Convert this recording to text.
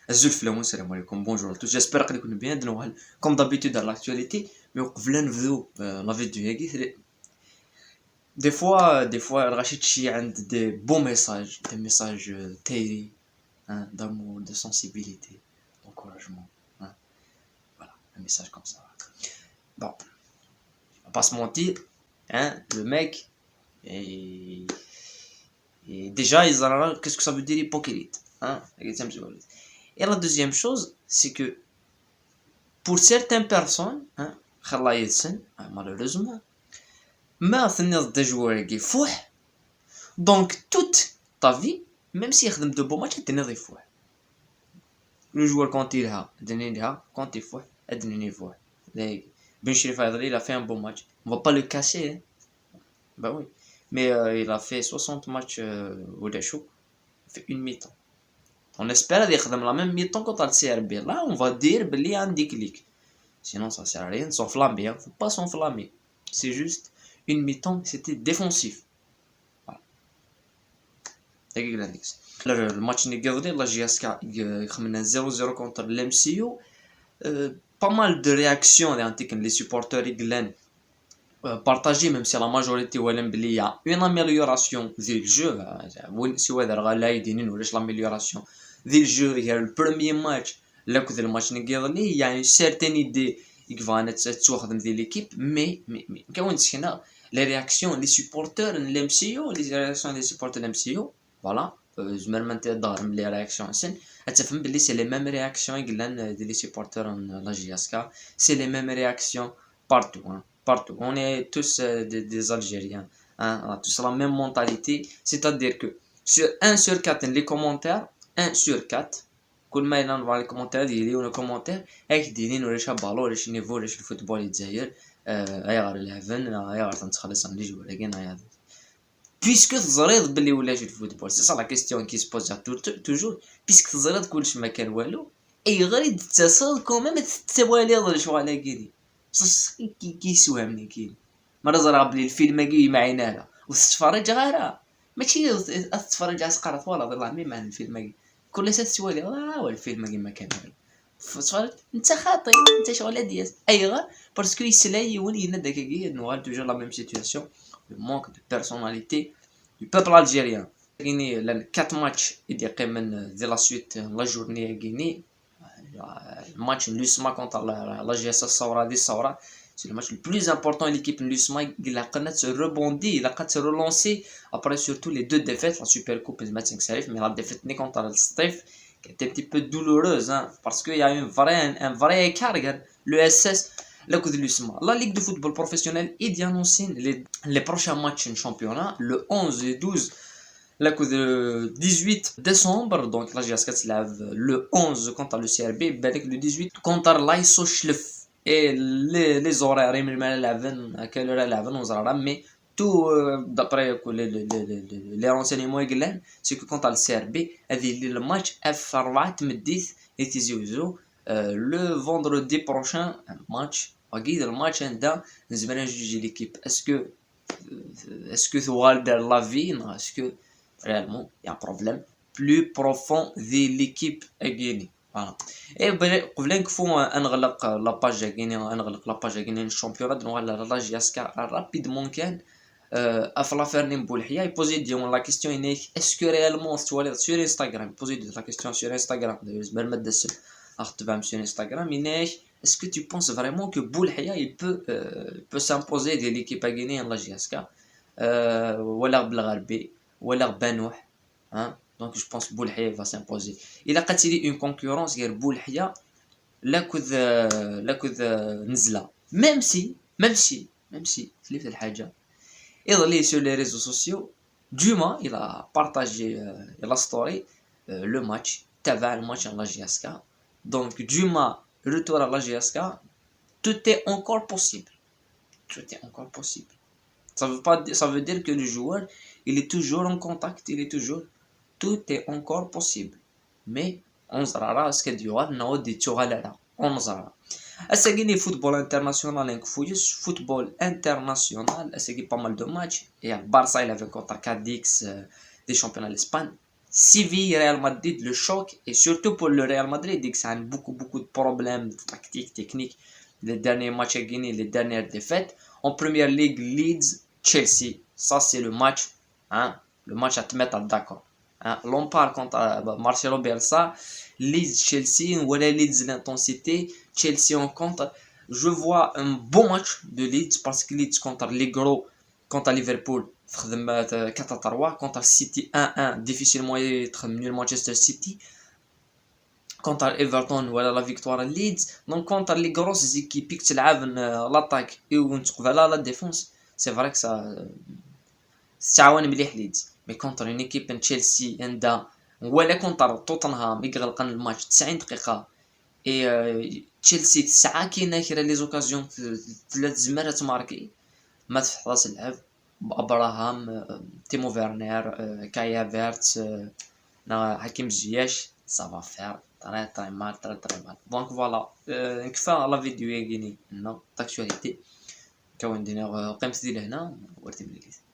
Azul Flamand, salam alaikum, bonjour à tous, j'espère que vous allez bien, comme d'habitude dans l'actualité, mais on va نبداو la vidéo هاكي. Des fois, Rachid Chi a des beaux messages, des messages télé, hein, d'amour, de sensibilité, d'encouragement, hein, voilà, un message comme ça. Bon, on va pas se mentir, hein, le mec, et, et déjà, qu'est-ce que ça veut dire hypocrite, hein, et la deuxième chose, c'est que pour certaines personnes, hein, malheureusement, ما تنض des joueurs qui fouh, donc toute ta vie, même s'il يخدم de beaux matchs, تنض يفوح. Le joueur quand il a, quand il fouh, il fouh. Ben Chirif il a fait un bon match. On va pas le casser, hein. Bah oui. Mais il a fait 60 matchs au Dachau. Il fait une mi-temps. On espère qu'il la même mi-temps contre le CRB. Là, on va dire qu'il y a un déclic. Sinon, ça sert à rien de s'enflammer. Faut pas s'enflammer. C'est juste une mi-temps, c'était défensif. Voilà. Le match négatif, la GSK a 0-0 contre l'MCO. Pas mal de réactions les supporters ils partagé, même si la majorité il y a une amélioration du jeu. Si vous avez l'amélioration du jeu, il y a le premier match, le match négatif, il y a une certaine idée qui va être de l'équipe, mais les réactions des supporters de l'MCO, les réactions des supporters de l'MCO, voilà, je me remonte les réactions. C'est les mêmes réactions des supporters de la JSK, c'est les mêmes réactions partout, hein, partout. On est tous des Algériens, hein, on a tous la même mentalité, c'est-à-dire que sur 1 sur 4 les commentaires, 1 sur 4, كل ما ينظروا على الكومنتات يليو الكومنتير هاك دايرين ولاش بالو ولاش نيفو ولاش الفوتبول يتزاير هاي غير لعبن هاي غير تنتخلص عن لي جوار كاين هاي puisque تزريض بلي ولا جي الفوتبول سي سا لا كيستيون كي سبوز توجور puisque تزريض كلش ما كان والو اي غير تتصل كوميم تتوالي ضل شغل كيدي كيسوهمني كاين مرة زرا بلي الفيلم كي معينا لا وتتفرج غير ماشي تتفرج على سقرات ولا والله مي مع الفيلم كي كل ساعه تسوالي هو الفيلم كي ما كان والو انت خاطي انت شغل ديال اي غير باسكو يسلاي يولي هنا داك كي نوال توجور لا ميم سيتوياسيون le manque de personnalité du peuple algérien. Guinée, les 4 matchs de la suite, la journée à Guinée, le match Lusma contre la GSS Saura des Saura, c'est le match le plus important de l'équipe Lusma. Il a se rebondi, il a se relancer après surtout les 2 défaites, la Super Coupe et le match 5 Salif, mais la défaite contre le Stef qui était un petit peu douloureuse, hein, parce qu'il y a un vrai écart. Le SS, le coup de l'USMA. La Ligue de football professionnel est annoncé les prochains matchs en championnat, le 11 et 12, le 18 décembre, donc la GSK le 11 contre le CRB, le 18 contre l'ISO Schlef. Et les horaires, à quelle heure on sera mais tout d'après les renseignements, c'est que contre le CRB, le match F4 et le vendredi prochain, un match. Le match est l'équipe. Est-ce que la vie, est-ce que réellement il y a un problème plus profond de l'équipe à Guinée? Voilà. Et قبل نكفو نغلق لاباج كاينين نغلق لاباج كاينين الشامبيونات نوال لا جياسكا رابيدمون كان افلا فيرنين بولحيا يبوزي ديون لا كيستيون انيك اسكو ريالمون توالي سور انستغرام يبوزي لا كيستيون سور انستغرام داير ما دسل اخطبام سور انستغرام انيك est-ce que tu penses vraiment que Boulhaya il peut s'imposer de l'équipe à Guinée en la GSK ولا بالغربي ولا بنوح, hein? Donc je pense que Boulhaya va s'imposer. Il a قتلي une concurrence غير بولحيا لاكوذ نزله même si تلفت الحاجه يظل sur les réseaux sociaux. Duma il a partagé la story le match تابع الماتش en la GSK. Donc Duma retour à la GSK, tout est encore possible. Tout est encore possible. Ça veut dire que le joueur, il est toujours en contact, tout est encore possible. Mais on zara ce qu'il y aura non dit on zara. Est-ce qu'il y a football international football international, est-ce qu'il y a pas mal de matchs et Barça il avait contre Cadix des championnats d'Espagne. Séville, Real Madrid, le choc, et surtout pour le Real Madrid, que ça a beaucoup de problèmes tactiques, techniques. Les derniers matchs à gagner, les dernières défaites. En première ligue, Leeds, Chelsea. Ça, c'est le match, hein, le match à te mettre d'accord. Hein. Lampard contre Marcelo Bielsa, Leeds, Chelsea, voilà Leeds l'intensité, Chelsea en contre. Je vois un bon match de Leeds parce que Leeds contre les gros, contre Liverpool, 4-3, contre City 1-1, difficilement être mieux Manchester City. Contre Everton, voilà la victoire à Leeds. Donc contre les grosses équipes qui تلعب l'attaque et ونتقبل la défense, c'est vrai que ça تعاون مليح ليدز. مي كونتر اون ايكيب تشيلسي عندها ولا كونتر توتنهام يغلقن الماتش 90 دقيقة اي تشيلسي 9 كاينه كرا لي زوكازيون 3 زمارات ماركي ما تفحص اللعب ابراهام تيمو فيرنر كايا فيرت حكيم زياش سافا فير تري مال تري مال دونك فوالا نكفى لا فيديو ياكيني هنا داكتواليتي كون دينا قيمت ديال هنا ورتي مليك